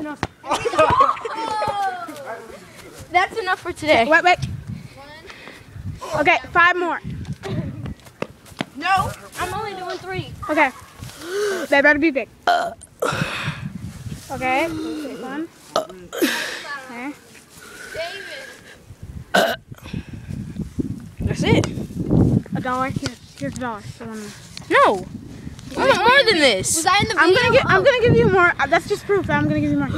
enough. That's enough for today. Wait. Okay, 5 more. No, I'm only doing 3. Okay. They better be big. Okay. Take one. Okay. That's it. $1. Here's $1. No, I want more than this. Was I in the video? I'm gonna give you more. That's just proof. I'm gonna give you more.